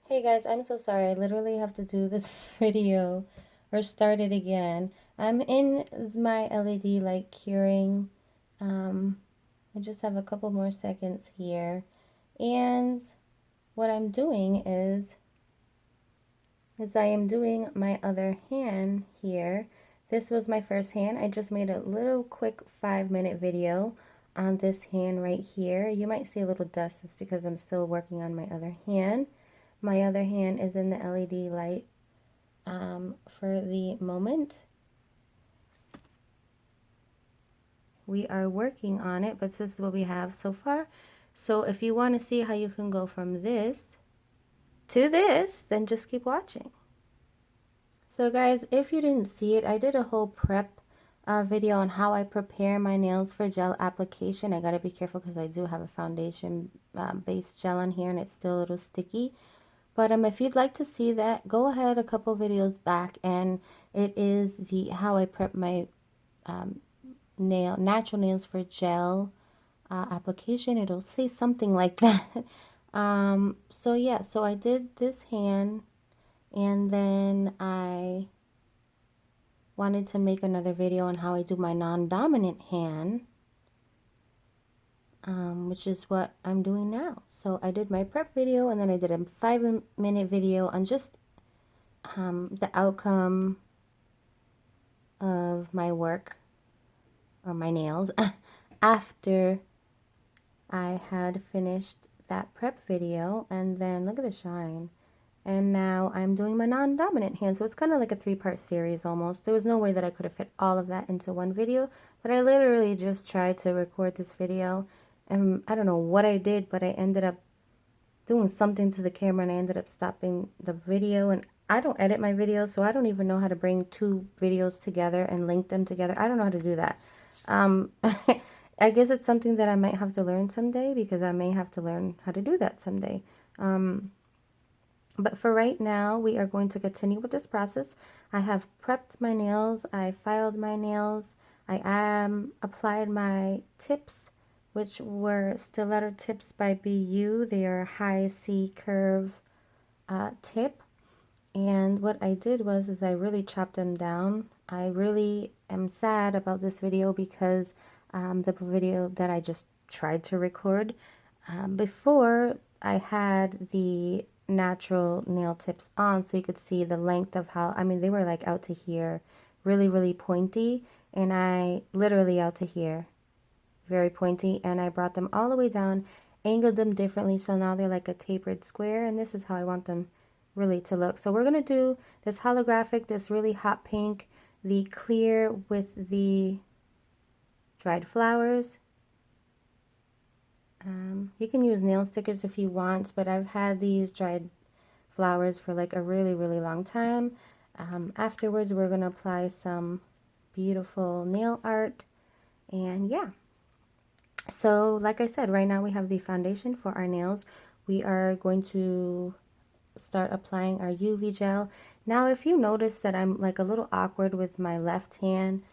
Hey guys, I'm so sorry. I literally have to do this video or start it again. I'm in my LED light curing. Um, I just have a couple more seconds here. And what I'm doing is I am doing my other hand here. This was my first hand. I just made a little quick 5-minute video on this hand right here. You might see a little dust. It's because I'm still working on my other hand. My other hand is in the LED light for the moment. We are working on it, but this is what we have so far. So if you want to see how you can go from this to this, then just keep watching. So guys, if you didn't see it, I did a whole prep video on how I prepare my nails for gel application. I got to be careful because I do have a foundation based gel on here and it's still a little sticky. But if you'd like to see that, go ahead a couple videos back, and it is the how I prep my natural nails for gel application. It'll say something like that. So yeah, so I did this hand, and then I wanted to make another video on how I do my non-dominant hand, which is what I'm doing now. So I did my prep video, and then I did a 5-minute video on just the outcome of my work or my nails after I had finished that prep video. And then look at the shine. And now I'm doing my non-dominant hand. So it's kind of like a 3-part series almost. There was no way that I could have fit all of that into one video, but I literally just tried to record this video, and I don't know what I did, but I ended up doing something to the camera and I ended up stopping the video. And I don't edit my videos, so I don't even know how to bring 2 videos together and link them together. I don't know how to do that. I guess it's something that I might have to learn someday, because I may have to learn how to do that someday. But for right now, we are going to continue with this process. I have prepped my nails. I filed my nails. I applied my tips, which were stiletto tips by BU. They are high C curve tip. And what I did was I really chopped them down. I really am sad about this video because the video that I just tried to record before, I had the natural nail tips on, so you could see the length of how, I mean, they were like out to here, really, really pointy, and I literally out to here, very pointy, and I brought them all the way down, angled them differently, so now they're like a tapered square, and this is how I want them really to look. So we're going to do this holographic, this really hot pink, the clear with the dried flowers. You can use nail stickers if you want, but I've had these dried flowers for like a really, really long time. Afterwards, we're going to apply some beautiful nail art. And yeah. So like I said, right now we have the foundation for our nails. We are going to start applying our UV gel. Now, if you notice that I'm like a little awkward with my left hand,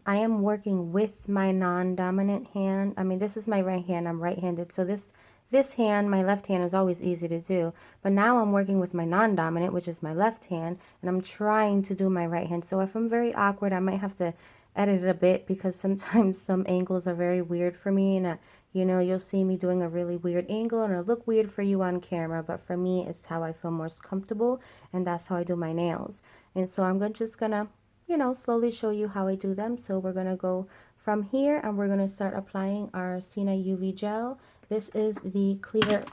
I am working with my non-dominant hand. I mean, this is my right hand. I'm right-handed. So this hand, my left hand, is always easy to do. But now I'm working with my non-dominant, which is my left hand, and I'm trying to do my right hand. So if I'm very awkward, I might have to edit it a bit, because sometimes some angles are very weird for me, and you know, you'll see me doing a really weird angle and it'll look weird for you on camera, but for me, it's how I feel most comfortable, and that's how I do my nails. And so I'm just gonna, you know, slowly show you how I do them. So we're gonna go from here and we're gonna start applying our Sina UV gel. This is the clear,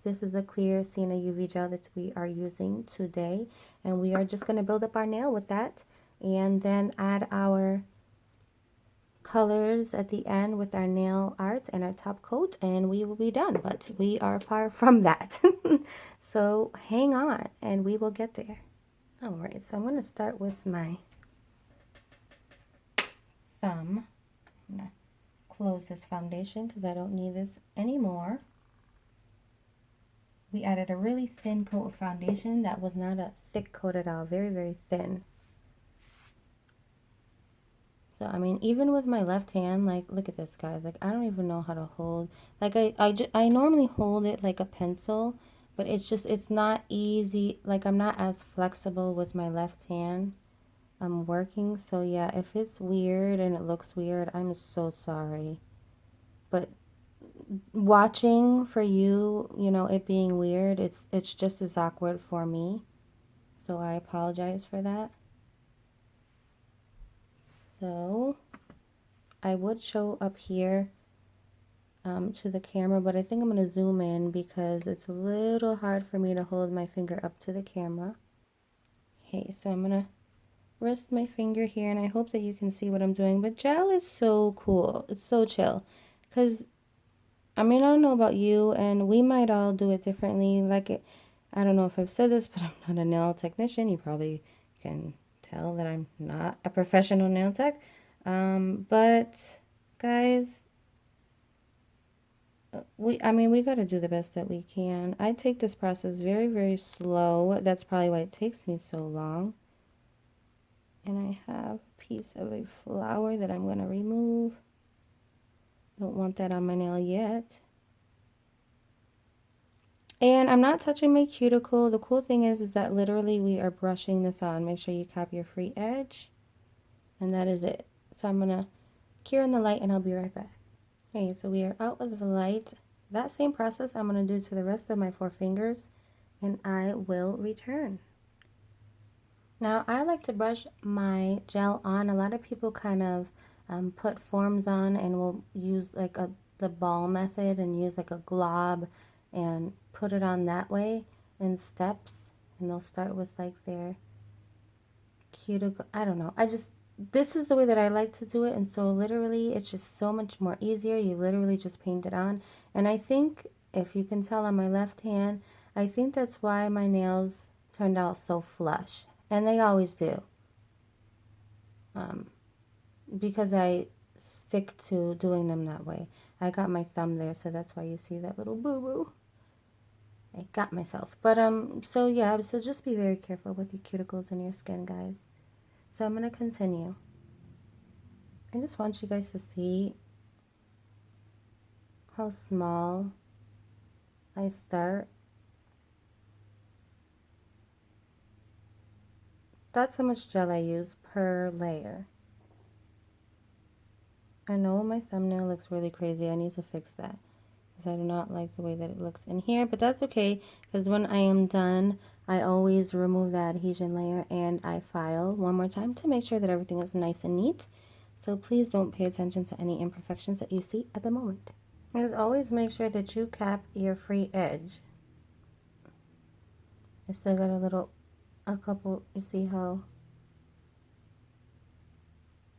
this is the clear Sina UV gel that we are using today. And we are just gonna build up our nail with that, and then add our colors at the end with our nail art and our top coat, and we will be done. But we are far from that. So hang on and we will get there. All right, so I'm going to start with my thumb. I'm going to close this foundation because I don't need this anymore. We added a really thin coat of foundation. That was not a thick coat at all. Very, very thin. So, I mean, even with my left hand, like, look at this, guys. Like, I don't even know how to hold. Like, I normally hold it like a pencil, but it's not easy. Like, I'm not as flexible with my left hand. I'm working, so yeah, if it's weird and it looks weird, I'm so sorry. But watching for you, you know, it being weird, it's just as awkward for me. So I apologize for that. So I would show up here to the camera, but I think I'm going to zoom in because it's a little hard for me to hold my finger up to the camera. Okay, so I'm going to rest my finger here, and I hope that you can see what I'm doing. But gel is so cool. It's so chill. Because, I mean, I don't know about you, and we might all do it differently. I don't know if I've said this, but I'm not a nail technician. You probably can tell that I'm not a professional nail tech. But, guys, we got to do the best that we can. I take this process very, very slow. That's probably why it takes me so long. And I have a piece of a flower that I'm going to remove. I don't want that on my nail yet. And I'm not touching my cuticle. The cool thing is that literally we are brushing this on. Make sure you cap your free edge. And that is it. So I'm going to cure in the light and I'll be right back. Okay, so we are out of the light. That same process I'm going to do to the rest of my 4 fingers. And I will return. Now, I like to brush my gel on. A lot of people kind of put forms on and will use like the ball method and use like a glob and put it on that way in steps. And they'll start with like their cuticle. I don't know. This is the way that I like to do it. And so literally it's just so much more easier. You literally just paint it on. And I think, if you can tell on my left hand, I think that's why my nails turned out so flush. And they always do. Because I stick to doing them that way. I got my thumb there, so that's why you see that little boo-boo. I got myself. But, so yeah, so just be very careful with your cuticles and your skin, guys. So I'm going to continue. I just want you guys to see how small I start. That's how much gel I use per layer. I know my thumbnail looks really crazy. I need to fix that because I do not like the way that it looks in here. But that's okay, because when I am done, I always remove that adhesion layer and I file one more time to make sure that everything is nice and neat. So please don't pay attention to any imperfections that you see at the moment. As always, make sure that you cap your free edge. I still got a couple, you see how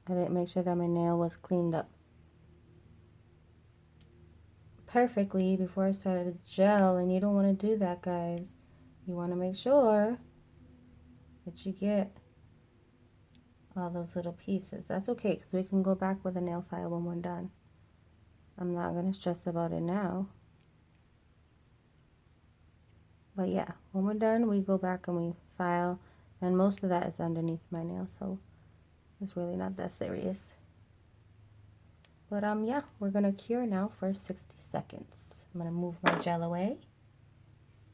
I didn't make sure that my nail was cleaned up perfectly before I started to gel, and you don't want to do that, guys. You want to make sure that you get all those little pieces. That's okay, because we can go back with a nail file when we're done. I'm not going to stress about it now. But yeah, when we're done, we go back and we file, and most of that is underneath my nail, so it's really not that serious. But yeah, we're going to cure now for 60 seconds. I'm going to move my gel away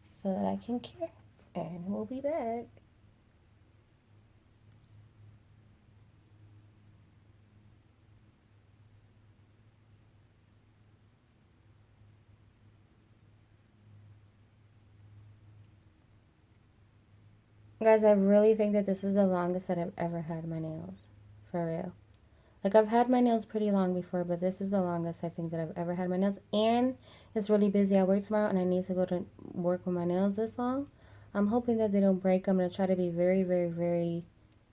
so that I can cure, and we'll be back. Guys, I really think that this is the longest that I've ever had my nails. For real. Like, I've had my nails pretty long before, but this is the longest I think that I've ever had my nails. And it's really busy at work tomorrow, and I need to go to work with my nails this long. I'm hoping that they don't break. I'm going to try to be very, very, very,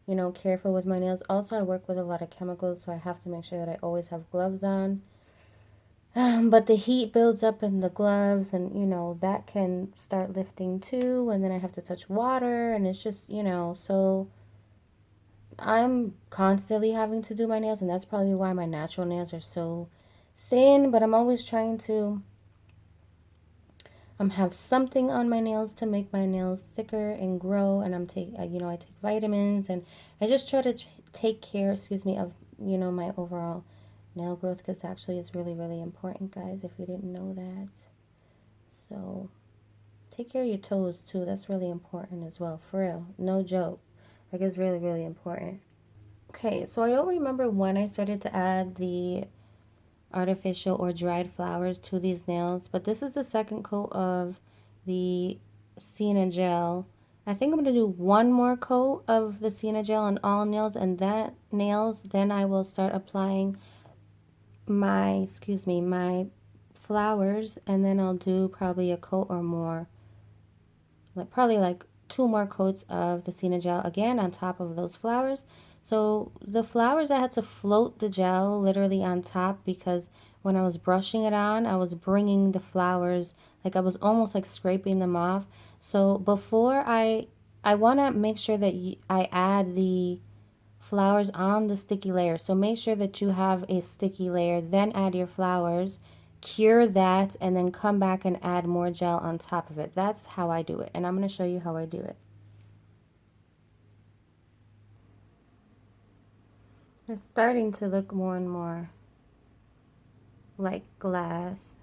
you know, careful with my nails. Also, I work with a lot of chemicals, so I have to make sure that I always have gloves on. But the heat builds up in the gloves, and, you know, that can start lifting too. And then I have to touch water, and it's just, you know, so I'm constantly having to do my nails, and that's probably why my natural nails are so thin. But I'm always trying to have something on my nails to make my nails thicker and grow. And I take vitamins, and I just try to take care, of, you know, my overall nail growth, because actually it's really, really important, guys, if you didn't know that. So Take care of your toes too. That's really important as well. For real. No joke. Like, it's really, really important. Okay, so I don't remember when I started to add the artificial or dried flowers to these nails, but this is the second coat of the Sienna gel. I think I'm going to do one more coat of the Sienna gel on all nails, and that nails, then I will start applying my, my flowers, and then I'll do probably a coat or more, like probably like 2 more coats of the Sienna gel again on top of those flowers. So the flowers, I had to float the gel literally on top because when I was brushing it on, I was bringing the flowers, like I was almost like scraping them off. So before I want to make sure that I add the flowers on the sticky layer. So make sure that you have a sticky layer, then add your flowers, cure that, and then come back and add more gel on top of it. That's how I do it, and I'm going to show you how I do it. It's starting to look more and more like glass.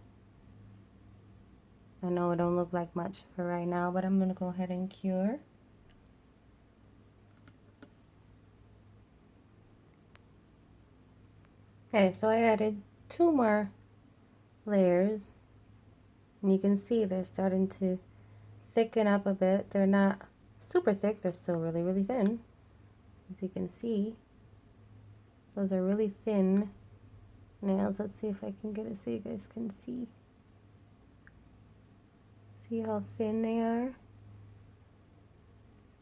I know it don't look like much for right now, but I'm going to go ahead and cure. Okay, so I added 2 more layers, and you can see they're starting to thicken up a bit. They're not super thick, they're still really, really thin. As you can see, those are really thin nails. Let's see if I can get it so you guys can see. See how thin they are?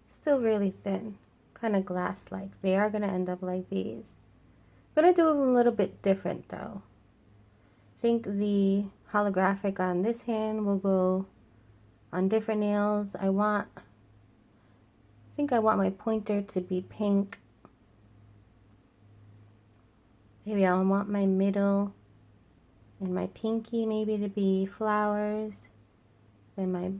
Still really thin, kind of glass-like. They are going to end up like these. I'm going to do them a little bit different though. I think the holographic on this hand will go on different nails. I think I want my pointer to be pink. Maybe I want my middle and my pinky maybe to be flowers. Then my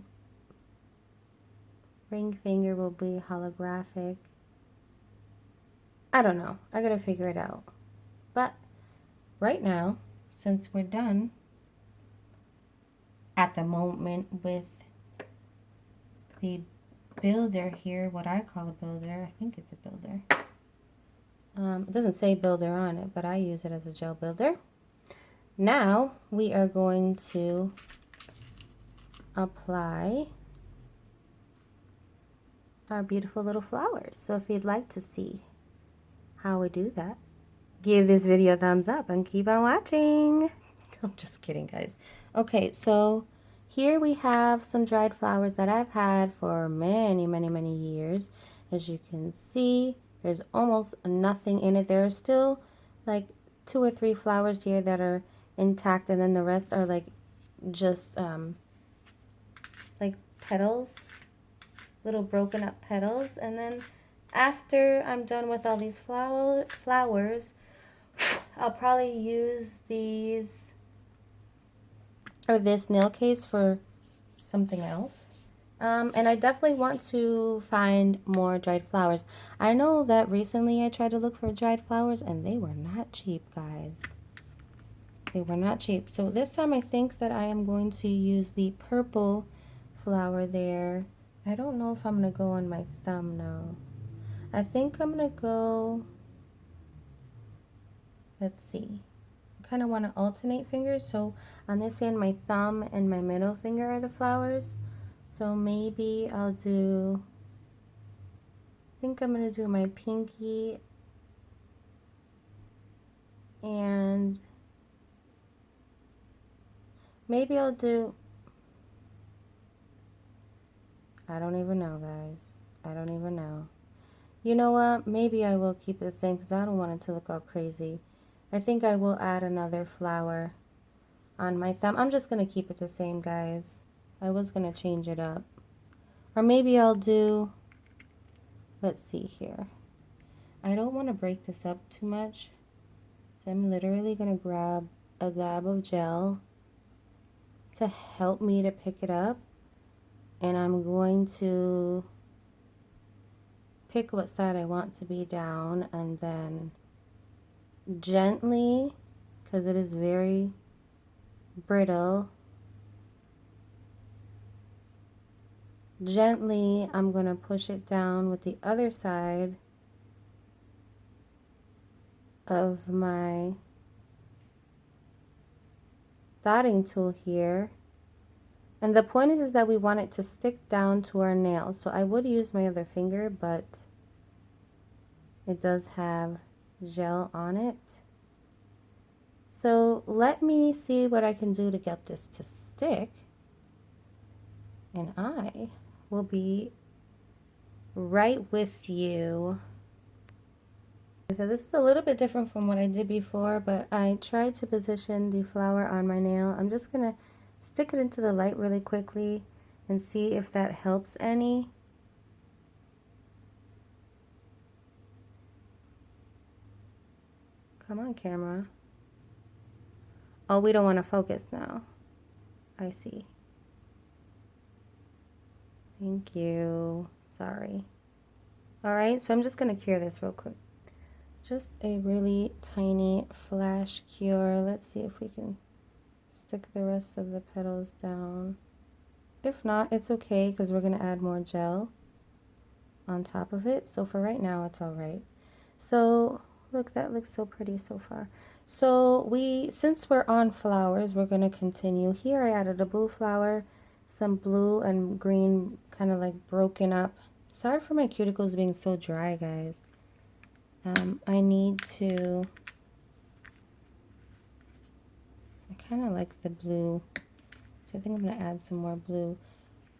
ring finger will be holographic. I don't know. I gotta figure it out. But right now, since we're done at the moment with the builder here, what I call a builder, I think it's a builder. It doesn't say builder on it, but I use it as a gel builder. Now we are going to apply our beautiful little flowers. So if you'd like to see how we do that, give this video a thumbs up and keep on watching. I'm just kidding, guys. Okay, so here we have some dried flowers that I've had for many, many, many years. As you can see, there's almost nothing in it. There are still like 2 or 3 flowers here that are intact, and then the rest are like just like petals, little broken up petals. And then after I'm done with all these flowers, I'll probably use these or this nail case for something else. And I definitely want to find more dried flowers. I know that recently I tried to look for dried flowers and they were not cheap, guys. They were not cheap. So this time I think that I am going to use the purple flower there. I don't know if I'm going to go on my thumb now. I think I'm going to go, let's see. I kind of want to alternate fingers. So on this hand, my thumb and my middle finger are the flowers. So maybe I'll do, I think I'm going to do my pinky and maybe I'll do, I don't even know, guys. I don't even know. You know what? Maybe I will keep it the same because I don't want it to look all crazy. I think I will add another flower on my thumb. I'm just going to keep it the same, guys. I was going to change it up. Or maybe I'll do, let's see here. I don't want to break this up too much. So I'm literally going to grab a dab of gel to help me to pick it up. And I'm going to pick what side I want to be down and then gently, because it is very brittle, gently, I'm going to push it down with the other side of my dotting tool here. And the point is that we want it to stick down to our nail. So I would use my other finger, but it does have gel on it. So let me see what I can do to get this to stick. And I will be right with you. So this is a little bit different from what I did before, but I tried to position the flower on my nail. I'm just going to stick it into the light really quickly and see if that helps any. Come on, camera. Oh, we don't want to focus now. I see. Thank you. Sorry. All right, so I'm just going to cure this real quick. Just a really tiny flash cure. Let's see if we can stick the rest of the petals down. If not, it's okay because we're going to add more gel on top of it. So for right now, it's all right. So look, that looks so pretty so far. So since we're on flowers, we're going to continue. Here I added a blue flower, some blue and green kind of like broken up. Sorry for my cuticles being so dry, guys. I need to, I kind of like the blue, so I think I'm going to add some more blue.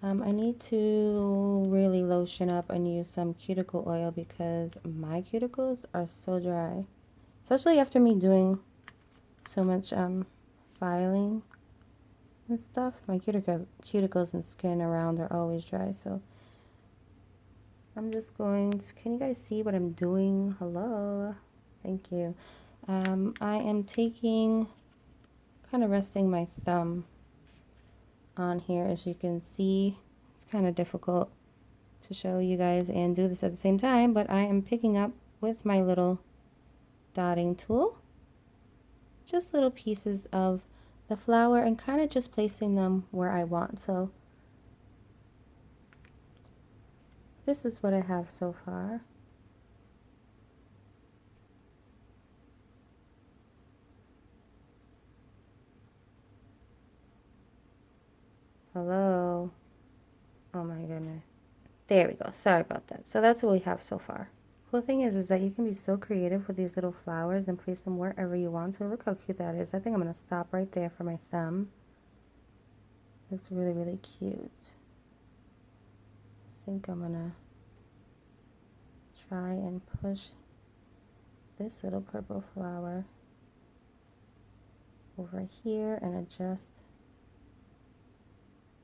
I need to really lotion up and use some cuticle oil because my cuticles are so dry. Especially after me doing so much filing and stuff. My cuticles and skin around are always dry, so I'm just going to, can you guys see what I'm doing? Hello. Thank you. I am taking, kind of resting my thumb on here. As you can see, it's kind of difficult to show you guys and do this at the same time, but I am picking up with my little dotting tool just little pieces of the flower and kind of just placing them where I want. So this is what I have so far. Hello. Oh my goodness. There we go. Sorry about that. So that's what we have so far. Cool thing is that you can be so creative with these little flowers and place them wherever you want to. Look how cute that is. I think I'm going to stop right there for my thumb. Looks really, really cute. I think I'm going to try and push this little purple flower over here and adjust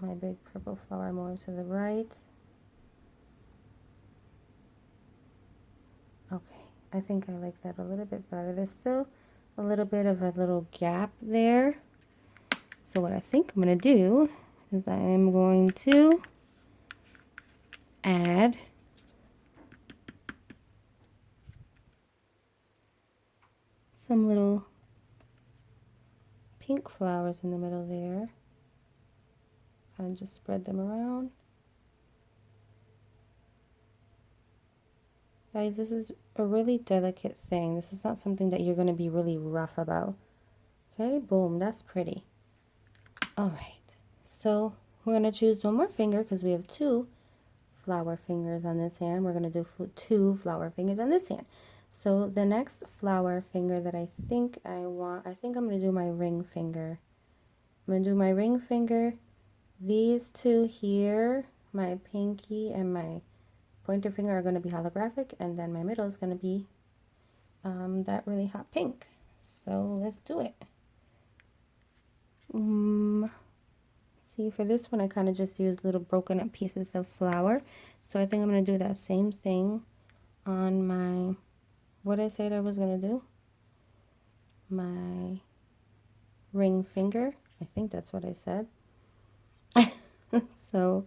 my big purple flower more to the right. Okay, I think I like that a little bit better. There's still a little bit of a little gap there. So what I think I'm going to do is I am going to add some little pink flowers in the middle there. Kind of just spread them around. Guys, this is a really delicate thing. This is not something that you're going to be really rough about. Okay, boom, that's pretty. All right, so we're going to choose one more finger because we have two flower fingers on this hand. We're going to do two flower fingers on this hand. So the next flower finger that I think I want, I think I'm going to do my ring finger. I'm going to do my ring finger. These two here, my pinky and my pointer finger are going to be holographic, and then my middle is going to be that really hot pink. So let's do it. See, for this one, I kind of just used little broken up pieces of flour. So I think I'm going to do that same thing on my, what I said I was going to do? My ring finger. I think that's what I said. So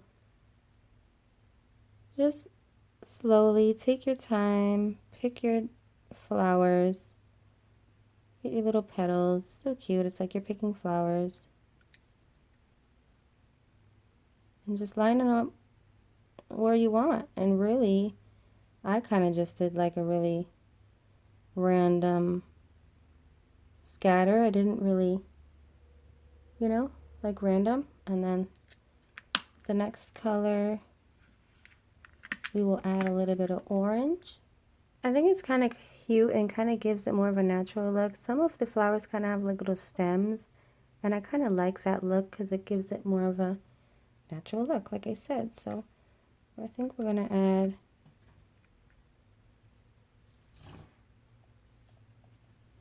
just slowly take your time, pick your flowers, get your little petals. So cute. It's like you're picking flowers. And just line them up where you want. And really, I kind of just did like a really random scatter. I didn't really, you know, like random. And then the next color, we will add a little bit of orange. I think it's kind of cute and kind of gives it more of a natural look. Some of the flowers kind of have like little stems, and I kind of like that look because it gives it more of a natural look, like I said. So I think we're going to add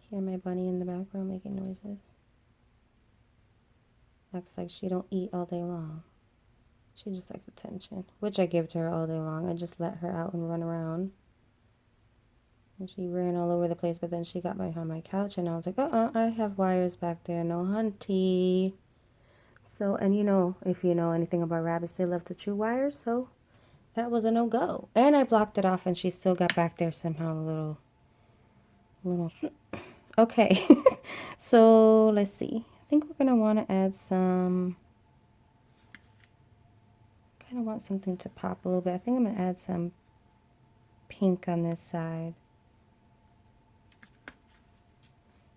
hear my bunny in the background making noises. Acts like she don't eat all day long. She just likes attention, which I give to her all day long. I just let her out and run around. And she ran all over the place, but then she got behind my couch, and I was like, I have wires back there. No, hunty. So, and you know, if you know anything about rabbits, they love to chew wires, so that was a no-go. And I blocked it off, and she still got back there somehow a little. Okay, so let's see. I think we're going to want to add some, kind of want something to pop a little bit. I think I'm going to add some pink on this side.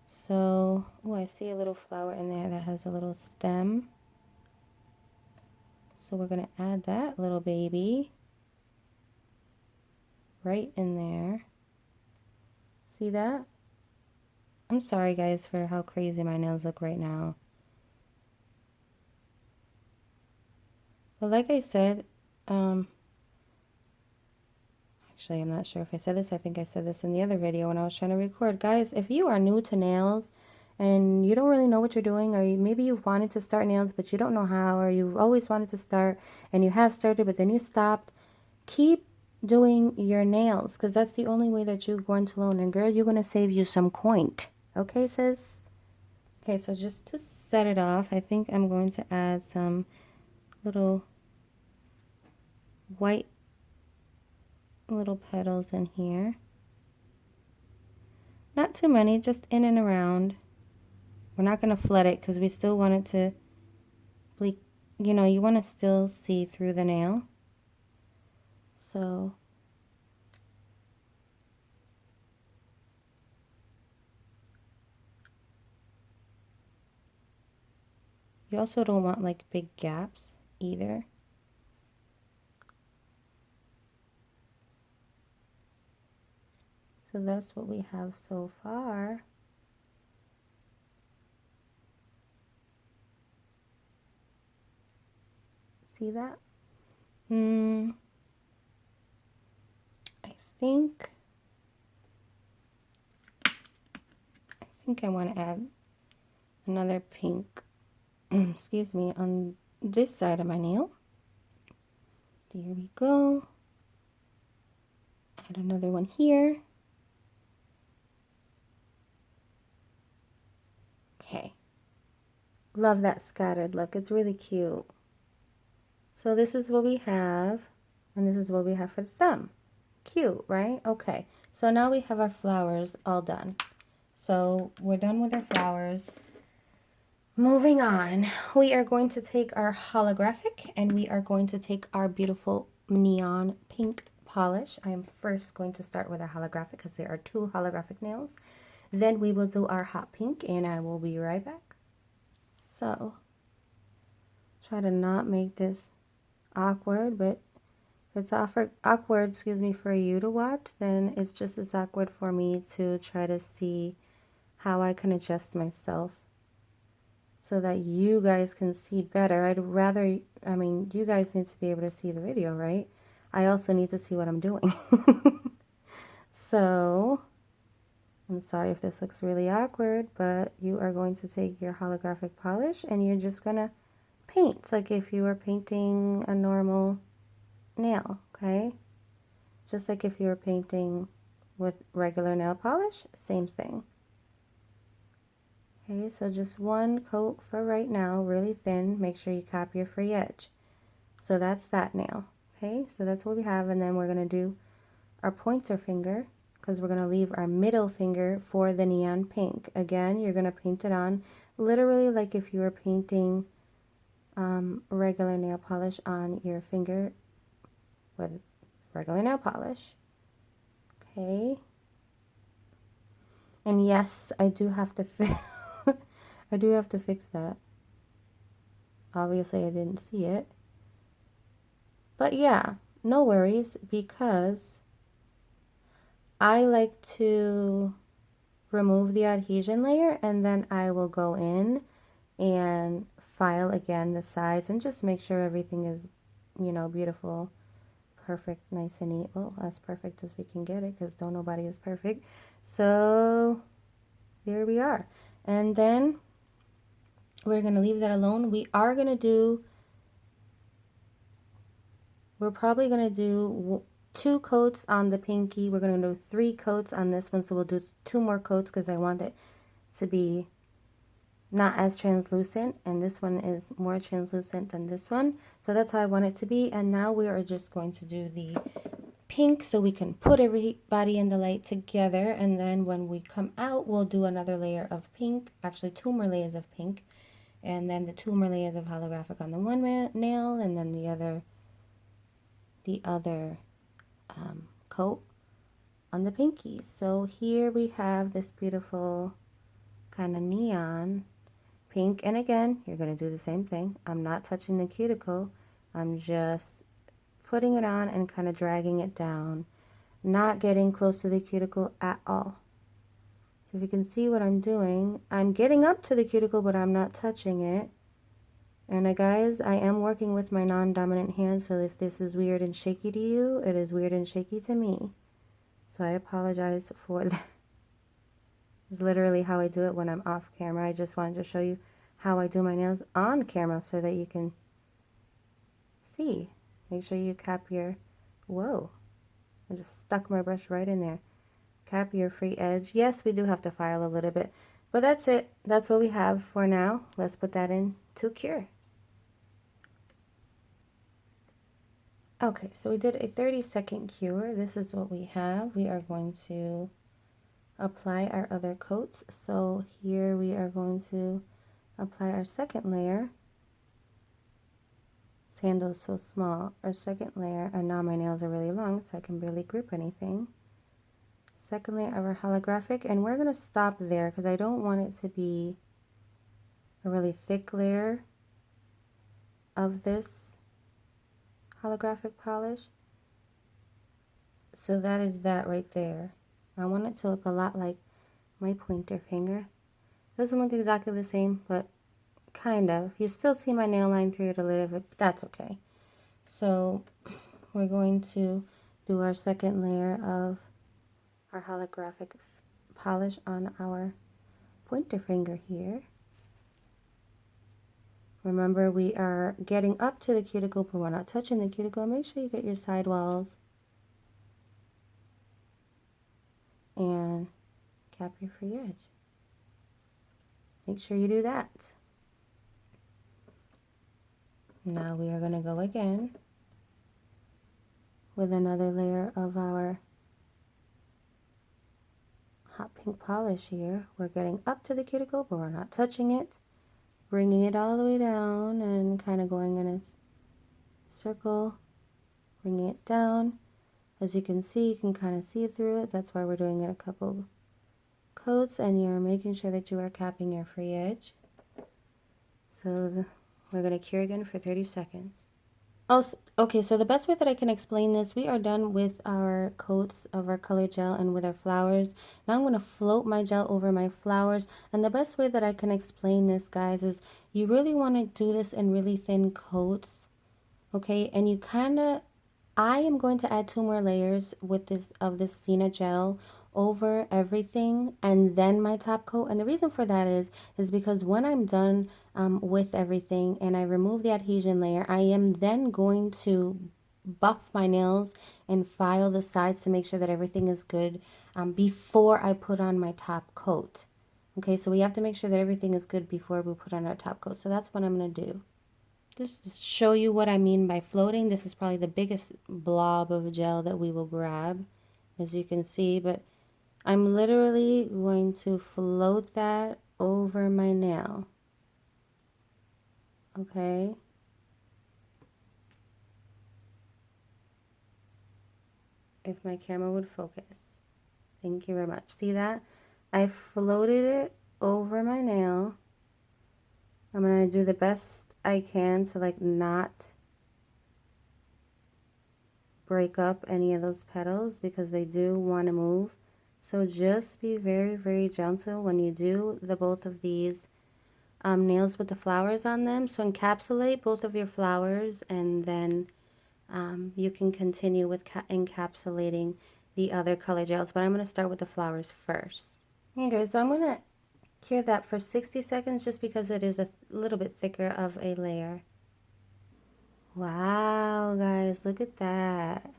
So, oh, I see a little flower in there that has a little stem. So we're going to add that little baby right in there. See that? I'm sorry guys for how crazy my nails look right now. But like I said, actually I'm not sure if I said this. I think I said this in the other video when I was trying to record. Guys, if you are new to nails and you don't really know what you're doing, or maybe you've wanted to start nails but you don't know how, or you've always wanted to start and you have started but then you stopped, keep doing your nails because that's the only way that you're going to learn. And girl, you're going to save you some coin. Okay, sis? Okay, so just to set it off, I think I'm going to add some little white little petals in here. Not too many, just in and around. We're not going to flood it because we still want it to bleak. You know, you want to still see through the nail. So you also don't want like big gaps either. So that's what we have so far. See that? I think I want to add another pink, excuse me, on this side of my nail. There we go. Add another one here. Okay. Love that scattered look. It's really cute. So this is what we have, and this is what we have for the thumb. Cute, right? Okay. So now we have our flowers all done. So we're done with our flowers. Moving on, we are going to take our holographic and we are going to take our beautiful neon pink polish. I am first going to start with our holographic because there are 2 holographic nails. Then we will do our hot pink and I will be right back. So, try to not make this awkward, but if it's awkward, excuse me, for you to watch, then it's just as awkward for me to try to see how I can adjust myself so that you guys can see better. I'd rather, I mean, you guys need to be able to see the video, right? I also need to see what I'm doing. So, I'm sorry if this looks really awkward, but you are going to take your holographic polish and you're just going to paint like if you were painting a normal nail, okay? Just like if you were painting with regular nail polish, same thing. Okay, so just one coat for right now, really thin. Make sure you cap your free edge. So that's that nail. Okay, so that's what we have, and then we're going to do our pointer finger because we're going to leave our middle finger for the neon pink. Again, you're going to paint it on literally like if you were painting regular nail polish on your finger. with regular nail polish. Okay. And yes, I do have to I do have to fix that. Obviously, I didn't see it. But yeah, no worries, because I like to remove the adhesion layer and then I will go in and file again the sides and just make sure everything is, you know, beautiful, perfect, nice and neat. Well, as perfect as we can get it, because don't nobody is perfect. So there we are. And then we're going to leave that alone. We're probably going to do 2 coats on the pinky. We're going to do 3 coats on this one. So we'll do 2 more coats because I want it to be not as translucent, and this one is more translucent than this one. So that's how I want it to be. And now we are just going to do the pink so we can put everybody in the light together. And then when we come out, we'll do another layer of pink, actually 2 more layers of pink, and then the 2 more layers of holographic on the one nail, and then the other coat on the pinky. So here we have this beautiful kind of neon pink, and again, you're going to do the same thing. I'm not touching the cuticle. I'm just putting it on and kind of dragging it down, not getting close to the cuticle at all. So if you can see what I'm doing, I'm getting up to the cuticle, but I'm not touching it. And guys, I am working with my non-dominant hand, so if this is weird and shaky to you, it is weird and shaky to me. So I apologize for that. It's literally how I do it when I'm off camera. I just wanted to show you how I do my nails on camera so that you can see. Make sure you cap your, whoa, I just stuck my brush right in there. Cap your free edge. Yes, we do have to file a little bit, but that's it. That's what we have for now. Let's put that in to cure. Okay, so we did a 30-second cure. This is what we have. We are going to apply our other coats. So here we are going to apply our second layer. This handle is so small. Our second layer, and now my nails are really long, so I can barely grip anything. Second layer of our holographic, and we're going to stop there because I don't want it to be a really thick layer of this holographic polish. So that is that right there. I want it to look a lot like my pointer finger. Doesn't look exactly the same, but kind of. You still see my nail line through it a little bit, but that's okay. So we're going to do our second layer of our holographic polish on our pointer finger here. Remember, we are getting up to the cuticle, but we're not touching the cuticle. Make sure you get your sidewalls and cap your free edge. Make sure you do that. Now we are going to go again with another layer of our hot pink polish here. We're getting up to the cuticle, but we're not touching it. Bringing it all the way down and kind of going in a circle, bringing it down. As you can see, you can kind of see through it. That's why we're doing it a couple coats, and you're making sure that you are capping your free edge. So we're going to cure again for 30 seconds. Oh, okay, so the best way that I can explain this, we are done with our coats of our color gel and with our flowers. Now I'm going to float my gel over my flowers. And the best way that I can explain this, guys, is you really want to do this in really thin coats. Okay, and you kind of, I am going to add 2 more layers with this Sina gel over everything and then my top coat. And the reason for that is because when I'm done with everything and I remove the adhesion layer, I am then going to buff my nails and file the sides to make sure that everything is good before I put on my top coat. Okay, so we have to make sure that everything is good before we put on our top coat. So that's what I'm going to do. Just to show you what I mean by floating, this is probably the biggest blob of gel that we will grab, as you can see, but I'm literally going to float that over my nail. Okay. if my camera would focus. Thank you very much. See that? I floated it over my nail. I'm going to do the best I can to like not break up any of those petals because they do want to move. So just be very, very gentle when you do the both of these nails with the flowers on them. So encapsulate both of your flowers, and then you can continue with encapsulating the other color gels. But I'm going to start with the flowers first. Okay, so I'm going to cure that for 60 seconds just because it is a little bit thicker of a layer. Wow, guys, look at that.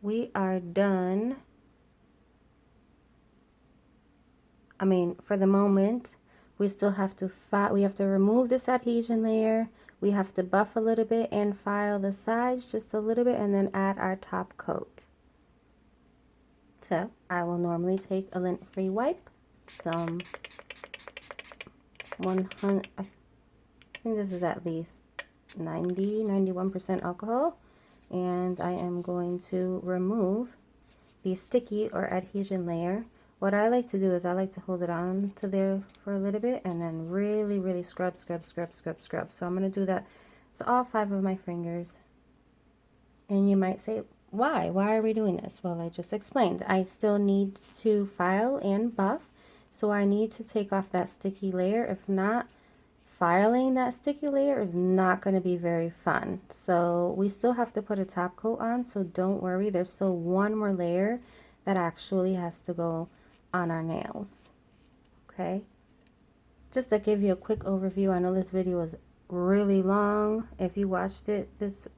We are done. I mean, for the moment, we still have to remove this adhesion layer. We have to buff a little bit and file the sides just a little bit and then add our top coat. So I will normally take a lint-free wipe, some 100, I think this is at least 91% alcohol, and I am going to remove the sticky or adhesion layer. What I like to do is I like to hold it on to there for a little bit and then really, really scrub. So I'm going to do that to all 5 of my fingers. And you might say, why? Why are we doing this? Well, I just explained. I still need to file and buff, so I need to take off that sticky layer. If not, filing that sticky layer is not going to be very fun. So we still have to put a top coat on, so don't worry. There's still one more layer that actually has to go on our nails. Okay, just to give you a quick overview, I know this video is really long. If you watched it this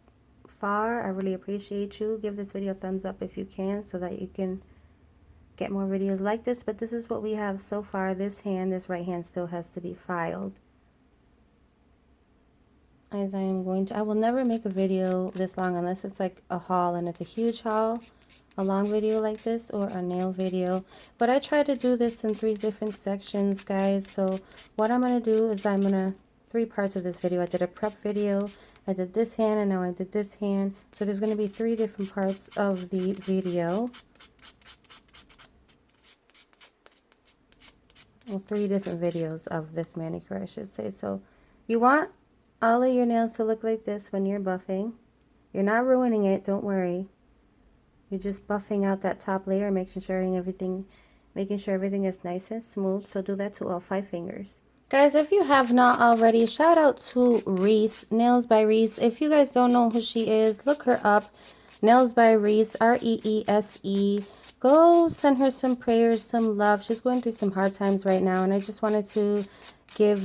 far, I really appreciate you. Give this video a thumbs up if you can, so that you can get more videos like this. But this is what we have so far. This right hand still has to be filed. As I will never make a video this long unless it's like a haul and it's a huge haul, a long video like this, or a nail video. But I try to do this in 3 different sections, guys. So what I'm going to do is 3 parts of this video. I did a prep video, I did this hand, and now I did this hand. So there's going to be 3 different parts of the video. Well, 3 different videos of this manicure, I should say. So you want all of your nails to look like this when you're buffing. You're not ruining it, don't worry. You're just buffing out that top layer, making sure everything is nice and smooth. So do that to all 5 fingers. Guys, if you have not already, shout out to Reese, Nails by Reese. If you guys don't know who she is, look her up. Nails by Reese, R-E-E-S-E. Go send her some prayers, some love. She's going through some hard times right now, and I just wanted to give